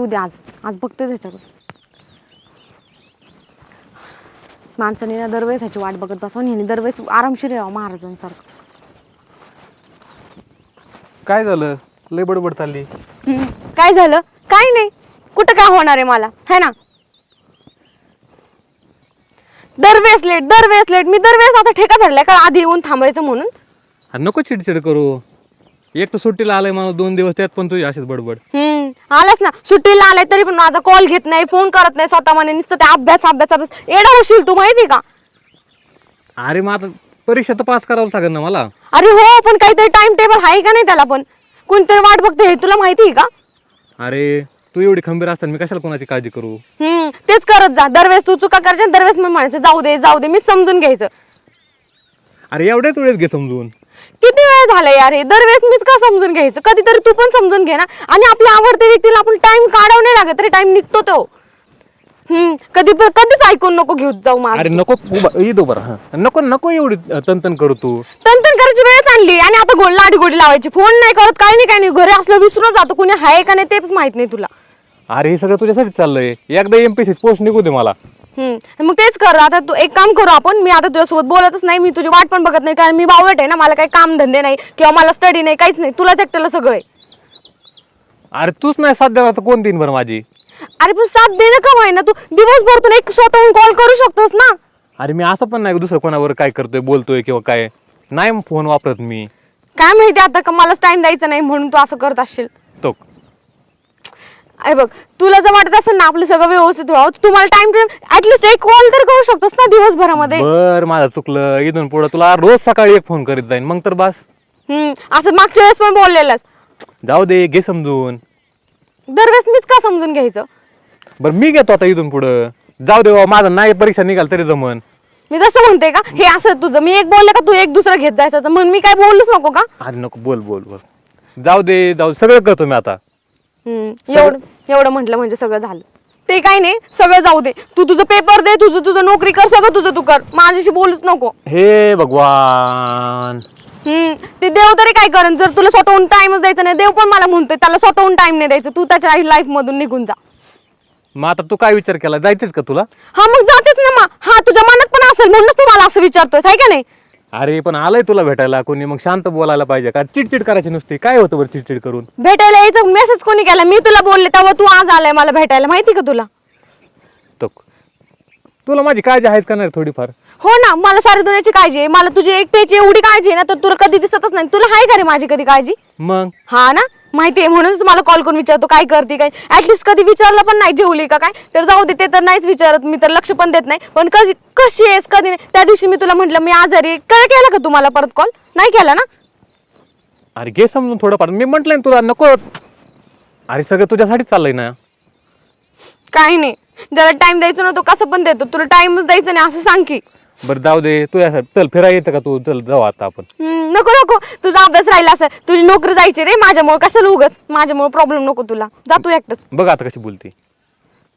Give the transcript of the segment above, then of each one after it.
येऊ दे. आज बघतेच ह्याच्याकडे. माणसाने ना दरवेळेस ह्याची वाट बघत बसावून ह्याने दरवेळेस आरामशीर यावं महाराजांसारखं. काय झालं? लय बडबड चालली. काय झालं? काय नाही. कुठं काय होणार आहे मला, है ना? दरवेळेस लेट. मी दरवेळेस असा ठेका धरलाय का आधी येऊन थांबायचं म्हणून? नको चिडचिड करू. एक तर सुट्टीला आलाय मला 2 दिवस, त्यात पण तुझी अशीच बडबड. आलास ना सुट्टीला आलाय तरी पण माझा कॉल घेत नाही, फोन करत नाही, स्वतः म्हणे नुसतं ते अभ्यास. एवढा होशील तू माहिती का? अरे मग आता परीक्षा तर पास करावं लागेल ना मला. अरे हो, पण काहीतरी टाइम टेबल आहे का नाही त्याला? पण कोणतरी वाट बघते हे तुला माहिती आहे का? अरे तू एवढी खंबीर असताना मी कशाला कोणाची काळजी करू? तेच करत जा. दरवेळेस तू चुका करायच्या, दरवेळेस मी म्हणायचं जाऊ दे, मी समजून घ्यायचं. अरे एवढ्याच वेळेस घे समजून. किती वेळ झाला यार हे? दरवेळेस मीच का समजून घ्यायचं? कधीतरी तू पण समजून घे ना. आणि आपल्या आवडत्या व्यक्तीला आपण टाइम काढावं नाही लागत तरी टाइम निघतो तो. कधीच ऐकून नको घेऊन जाऊ माझं. अरे नको नको एवढी तनतन करू तू. तंतन करायची वेळच आणली आणि आता लाडी गोडी लावायची. फोन नाही करत, काही नाही. घरी असलं विसरून जातो, कुणी आहे का नाही तेच माहित नाही तुला. अरे हे सगळं तुझ्यासाठी चाललंय. एकदा एमपीसी पोस्ट निघू दे मला. मग तेच कर. आता तू एक काम करू आपण. मी आता तुझ्यासोबत बोलतच नाही, मी तुझी वाट पण बघत नाही, कारण मी बावळट आहे ना. मला काही काम धंदे नाही किंवा मला स्टडी नाही, काहीच नाही. तुलाच एकट्याला सगळं आहे. अरे तूच नाही साथ देणार तर कोण देईन बरं माझी? अरे पण साथ देणं का व्हाय ना, तू दिवसभर तुला एक स्वतःहून कॉल करू शकतोस ना. अरे मी असं पण नाही दुसरं कोणावर काय करतोय, बोलतोय किंवा काय नाही फोन वापरत मी. काय माहिती आता का मलाच टाइम द्यायचा नाही म्हणून तू असं करत असशील. तो अरे बघ, तुला जर वाटत असेल ना आपलं सगळं व्यवस्थित व्हावं, तुम्हाला टाइम ऍटलीस्ट एक कॉल तर करू शकतोस ना दिवसभरामध्ये. बर माझं चुकलं. इथून पुढे तुला रोज सकाळी एक फोन करीत जाईन, मग तर बस. असं मागच्या वेळेस पण बोललेलंस. जाऊ दे, घे समजून. दरवेळेस मीच का समजून घ्यायचं? बरं मी घेतो आता इथून पुढं. जाऊ दे बाबा, माझं नाही परीक्षा निघाल तरी जमन. मी तसं म्हणते का? हे असं तुझं मी एक बोलले का तू एक दुसरा घेत जायचं, म्हणून मी काय बोलूच नको का? अरे नको बोल. जाऊ दे सगळं करतो मी आता. एवढं म्हटलं म्हणजे सगळं झालं. ते काय नाही, सगळं जाऊ दे. तू तुझं पेपर दे, तुझं नोकरी कर, सगळं तुझं तू कर. माझ्याशी बोलूच नको. हे भगवान. ते देव तरी काय करेन जर तुला स्वतःहून टाइमच द्यायचा नाही. देव पण मला म्हणतोय त्याला स्वतःहून टाइम नाही द्यायचं. तू त्याच्या लाईफ मधून निघून जा. मग आता तू काय विचार केला? जायचंच का तुला? हा मग जातेच ना. मग हा तुझ्या मनात पण असेल म्हणूनच तू मला असं विचारतोय, आहे का नाही? अरे पण आलंय तुला भेटायला कोणी, मग शांत बोलायला पाहिजे का? चिडचिड करायची नुसती. काय होतं बरं चिडचिड करून? भेटायला यायचं मेसेज कोणी केला? मी तुला बोलले तेव्हा तू आज आलाय मला भेटायला, माहिती का तुला? तो तुला माझी काळजी आहेच का नाही थोडीफार? हो ना, मला सारी दुनियाची काळजी आहे. मला तुझी एकट्याची एवढी काळजी आहे ना, तर तुला कधी दिसतच नाही. तुला आहे का रे माझी कधी काळजी? मग हा ना, माहिती आहे. म्हणूनच मला कॉल करून विचारतो काय करते काय. ऍटलीस्ट कधी विचारलं पण नाही जेवली का काय. तर जाऊ दे, ते तर नाहीच विचारत. मी तर लक्ष पण देत नाही. पण कशी आहेस कधी नाही. त्या दिवशी मी तुला म्हटलं मी आजारी आहे, काय केला का तुम्हाला परत कॉल? नाही केला ना? अरे घे समजून थोडंफार. मी म्हटलंय तुला नको. अरे सगळं तुझ्यासाठीच चाललंय ना. काही नाही, ज्याला टाइम द्यायचं ना तो कसं पण देतो. तुला टाइमच द्यायचं नाही असं सांग की. बरं जाऊ दे, तू यासाठी चल फिरायला येतं का तू? चल जाऊ आता आपण. नको, तुझा अभ्यास राहिला असेल, तुझी नोकरी जायची रे. माझ्यामुळे कशाला उगाच, माझ्यामुळे प्रॉब्लेम नको तुला. जा तू एकटंच. बघ आता कशी बोलते.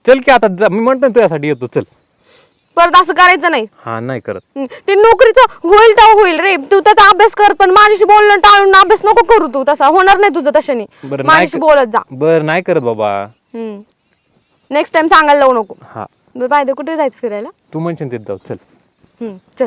चल की आता मी म्हणतो तुझ्यासाठी येतो. चल परत असं करायचं नाही. हा नाही करत. ते नोकरीचं होईल तेव्हा होईल रे. तू त्याचा अभ्यास कर, पण माझ्याशी बोलणं टाळून अभ्यास नको करू. तू तसा होणार नाही तुझं तशाने. माझ्याशी बोलत जा. बरं नाही करत बाबा. नेक्स्ट टाइम सांगायला लावू नको. हा पाहिजे कुठे जायचं फिरायला? तू म्हणशील तिथे जाऊ. चल चल.